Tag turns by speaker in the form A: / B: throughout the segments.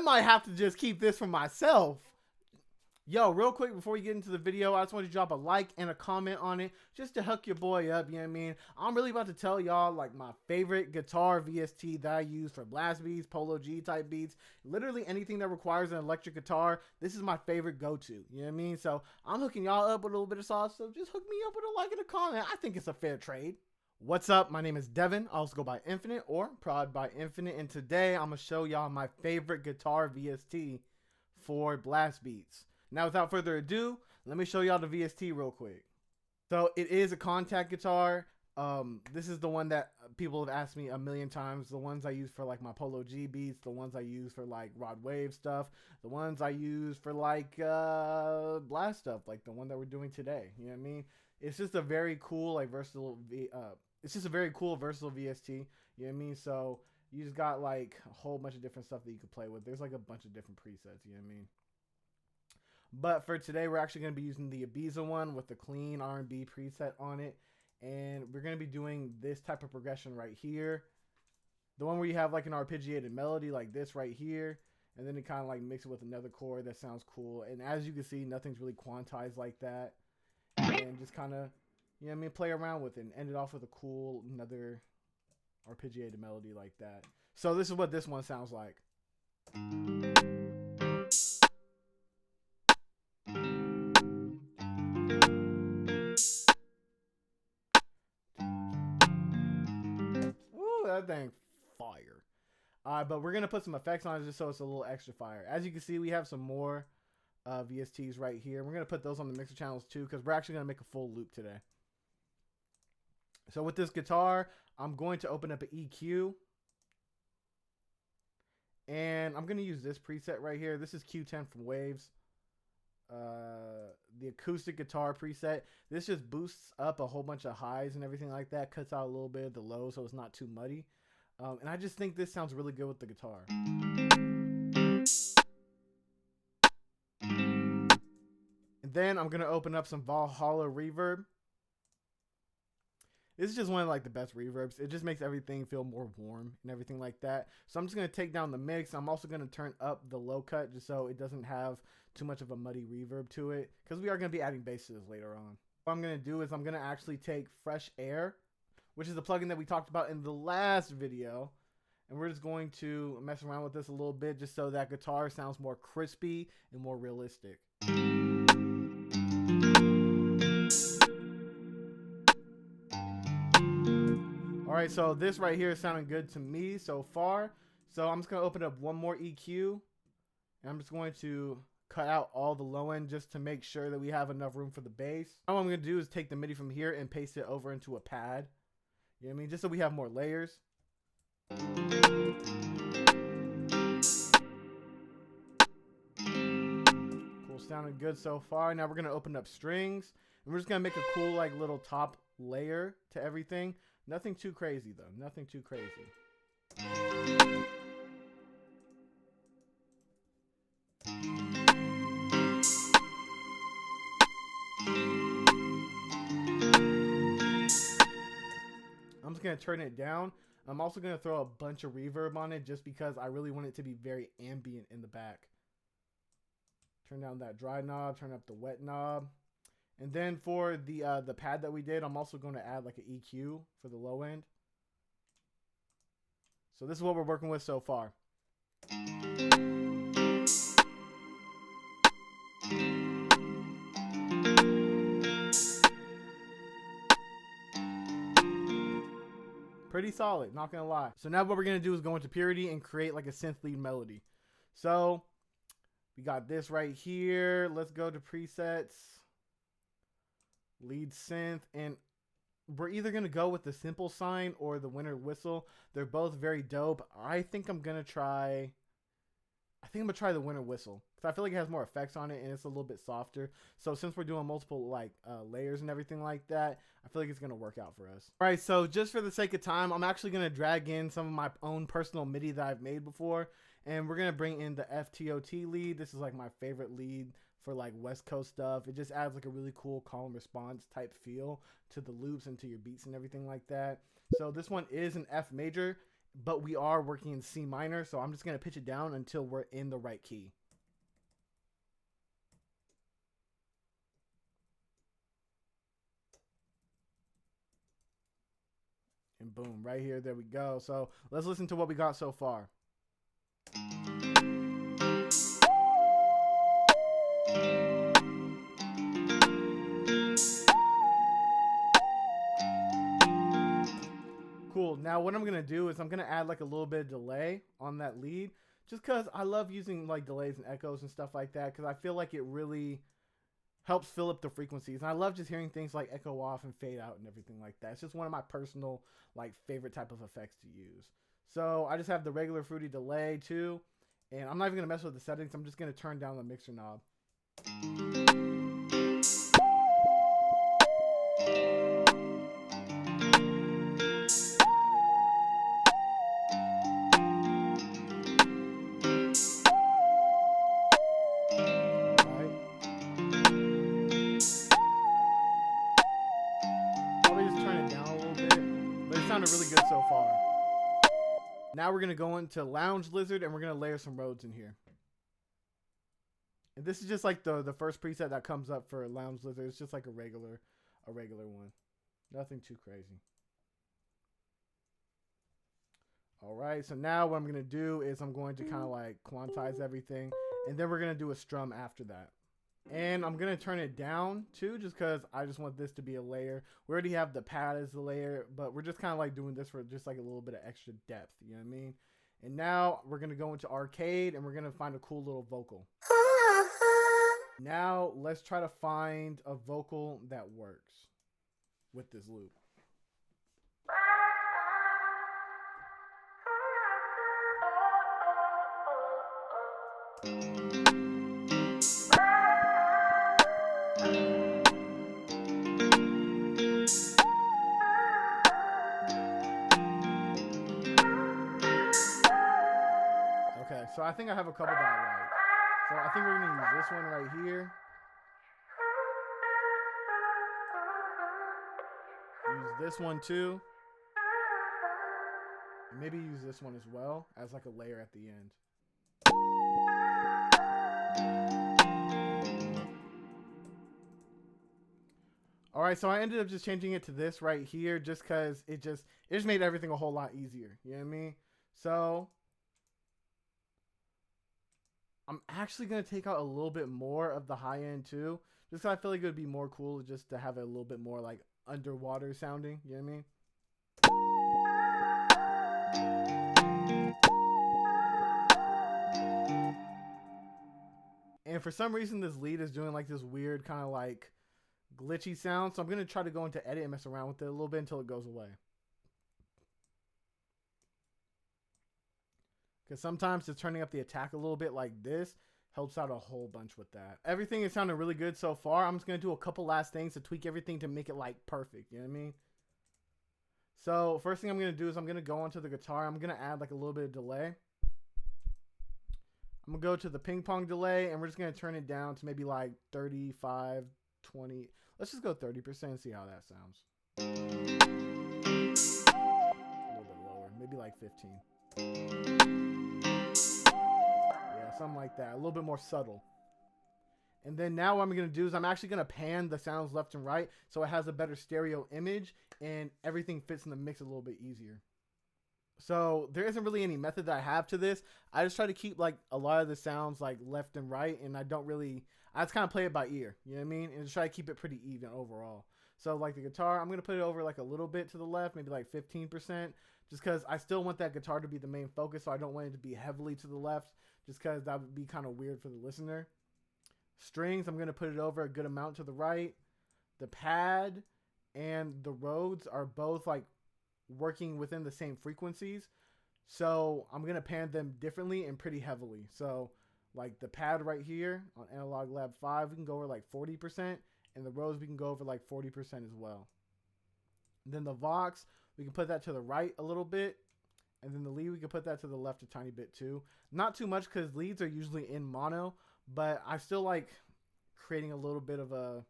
A: might have to just keep this for myself. Yo, real quick before we get into the video, I just want you to drop a like and a comment on it just to hook your boy up, you know what I mean? I'm really about to tell y'all like my favorite guitar VST that I use for blast beats, polo G type beats, literally anything that requires an electric guitar. This is my favorite go-to, you know what I mean? So I'm hooking y'all up with a little bit of sauce, so just hook me up with a like and a comment. I think it's a fair trade. What's up? My name is Devin. I also go by Infinite or Prod by Infinite, and today I'm going to show y'all my favorite guitar VST for blast beats. Now, without further ado, let me show y'all the VST real quick. So it is a contact guitar. This is the one that people have asked me a million times. The ones I use for like my polo G beats, the ones I use for like rod wave stuff, the ones I use for like blast stuff, like the one that we're doing today. You know what I mean? It's just a very cool, like versatile. It's just a very cool, versatile VST. You know what I mean? So you just got like a whole bunch of different stuff that you can play with. There's like a bunch of different presets. You know what I mean? But for today, we're actually going to be using the Ibiza one with the clean R&B preset on it. And we're going to be doing this type of progression right here. The one where you have like an arpeggiated melody like this right here. And then it kind of like mix it with another chord that sounds cool. And as you can see, nothing's really quantized like that. And just kind of, you know what I mean, play around with it and end it off with a cool, another arpeggiated melody like that. So this is what this one sounds like. That thing fire. But we're gonna put some effects on it just so it's a little extra fire. As you can see, we have some more VSTs right here. We're gonna put those on the mixer channels too, because we're actually gonna make a full loop today. So with this guitar, I'm going to open up an EQ, and I'm gonna use this preset right here. This is Q10 from Waves. The acoustic guitar preset. This just boosts up a whole bunch of highs and everything like that, cuts out a little bit of the low so it's not too muddy, and I just think this sounds really good with the guitar. And then I'm gonna open up some Valhalla reverb. This is just one of like the best reverbs. It just makes everything feel more warm and everything like that. So I'm just going to take down the mix. I'm also going to turn up the low cut just so it doesn't have too much of a muddy reverb to it, because we are going to be adding bass to this later on. What I'm going to do is I'm going to actually take Fresh Air, which is the plugin that we talked about in the last video, and we're just going to mess around with this a little bit just so that guitar sounds more crispy and more realistic. Alright, so this right here is sounding good to me so far. So I'm just going to open up one more EQ. And I'm just going to cut out all the low end just to make sure that we have enough room for the bass. Now what I'm going to do is take the MIDI from here and paste it over into a pad. You know what I mean? Just so we have more layers. Cool, sounding good so far. Now we're going to open up strings. And we're just going to make a cool like little top layer to everything. Nothing too crazy though. Nothing too crazy. I'm just going to turn it down. I'm also going to throw a bunch of reverb on it just because I really want it to be very ambient in the back. Turn down that dry knob, turn up the wet knob. And then for the pad that we did, I'm also going to add like an EQ for the low end. So this is what we're working with so far. Pretty solid, not gonna lie. So now what we're gonna do is go into Purity and create like a synth lead melody. So we got this right here. Let's go to presets. Lead synth, and we're either gonna go with the simple sign or the winter whistle. They're both very dope. I think I'm gonna try the winter whistle because I feel like it has more effects on it and it's a little bit softer. So since we're doing multiple like layers and everything like that, I feel like it's gonna work out for us. All right, so just for the sake of time, I'm actually gonna drag in some of my own personal MIDI that I've made before, and we're gonna bring in the FTOT lead. This is like my favorite lead for like West Coast stuff. It just adds like a really cool call and response type feel to the loops and to your beats and everything like that. So this one is an F major, but we are working in C minor, so I'm just going to pitch it down until we're in the right key. And boom, right here, there we go. So let's listen to what we got so far. Cool. Now what I'm going to do is I'm going to add like a little bit of delay on that lead, just because I love using like delays and echoes and stuff like that, because I feel like it really helps fill up the frequencies. And I love just hearing things like echo off and fade out and everything like that. It's just one of my personal like favorite type of effects to use. So I just have the regular fruity delay too. And I'm not even going to mess with the settings. I'm just going to turn down the mixer knob. Sounded really good so far. Now we're going to go into Lounge Lizard and we're going to layer some Rhodes in here. And this is just like the first preset that comes up for Lounge Lizard. It's just like a regular one. Nothing too crazy. All right, so now what I'm going to do is I'm going to kind of like quantize everything, and then we're going to do a strum after that. And I'm going to turn it down too, just because I just want this to be a layer. We already have the pad as the layer, but we're just kind of like doing this for just like a little bit of extra depth. You know what I mean? And now we're going to go into arcade and we're going to find a cool little vocal. Now let's try to find a vocal that works with this loop. Okay, so I think I have a couple that I like. So I think we're going to use this one right here. Use this one too. And maybe use this one as well as like a layer at the end. All right, so I ended up just changing it to this right here just because it just made everything a whole lot easier. You know what I mean? So I'm actually going to take out a little bit more of the high end too, just because I feel like it would be more cool just to have it a little bit more like underwater sounding. You know what I mean? And for some reason, this lead is doing like this weird kind of like glitchy sound. So I'm going to try to go into edit and mess around with it a little bit until it goes away. Because sometimes just turning up the attack a little bit like this helps out a whole bunch with that. Everything is sounding really good so far. I'm just going to do a couple last things to tweak everything to make it like perfect. You know what I mean? So first thing I'm going to do is I'm going to go onto the guitar. I'm going to add like a little bit of delay. I'm going to go to the ping pong delay and we're just going to turn it down to maybe like 35, 20. Let's just go 30% and see how that sounds. A little bit lower, maybe like 15. Yeah, something like that. A little bit more subtle. And then now what I'm going to do is I'm actually going to pan the sounds left and right so it has a better stereo image and everything fits in the mix a little bit easier. So there isn't really any method that I have to this. I just try to keep like a lot of the sounds like left and right, and I just kind of play it by ear, you know what I mean? And just try to keep it pretty even overall. So like the guitar, I'm going to put it over like a little bit to the left, maybe like 15%, just because I still want that guitar to be the main focus, so I don't want it to be heavily to the left, just because that would be kind of weird for the listener. Strings, I'm going to put it over a good amount to the right. The pad and the Rhodes are both like working within the same frequencies, so I'm gonna pan them differently and pretty heavily. So like the pad right here on Analog Lab 5, we can go over like 40%, and the Rhodes we can go over like 40% as well. And then the Vox, we can put that to the right a little bit, and then the lead we can put that to the left a tiny bit too. Not too much because leads are usually in mono, but I still like creating a little bit of a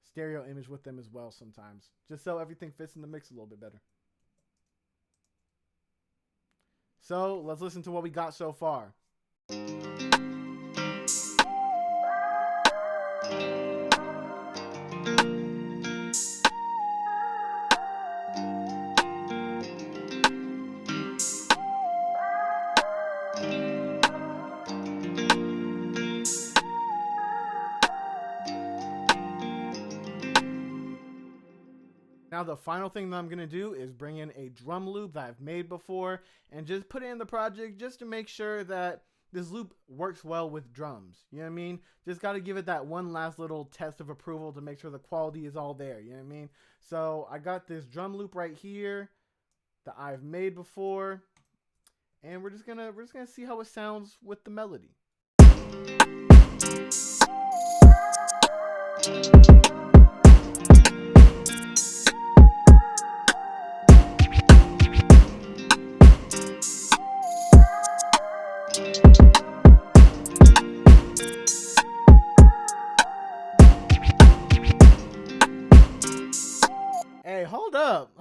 A: stereo image with them as well sometimes, just so everything fits in the mix a little bit better. So let's listen to what we got so far. Now the final thing that I'm going to do is bring in a drum loop that I've made before and just put it in the project just to make sure that this loop works well with drums. You know what I mean? Just got to give it that one last little test of approval to make sure the quality is all there. You know what I mean? So I got this drum loop right here that I've made before, and we're just gonna see how it sounds with the melody. Hey, hold up.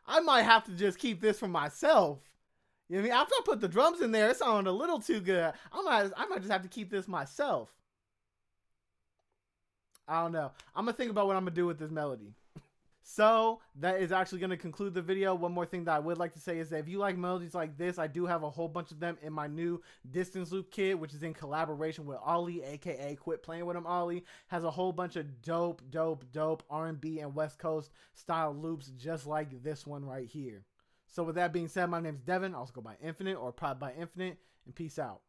A: I might have to just keep this for myself. You know what I mean? After I put the drums in there, it sounded a little too good. I might just have to keep this myself. I don't know. I'm gonna think about what I'm gonna do with this melody. So that is actually going to conclude the video. One more thing that I would like to say is that if you like melodies like this, I do have a whole bunch of them in my new distance loop kit, which is in collaboration with Ollie, aka Quit Playing With Him Ollie. Has a whole bunch of dope R&B and West Coast style loops just like this one right here. So with that being said, my name is Devin. I also go by Infinite or Prod by Infinite, and peace out.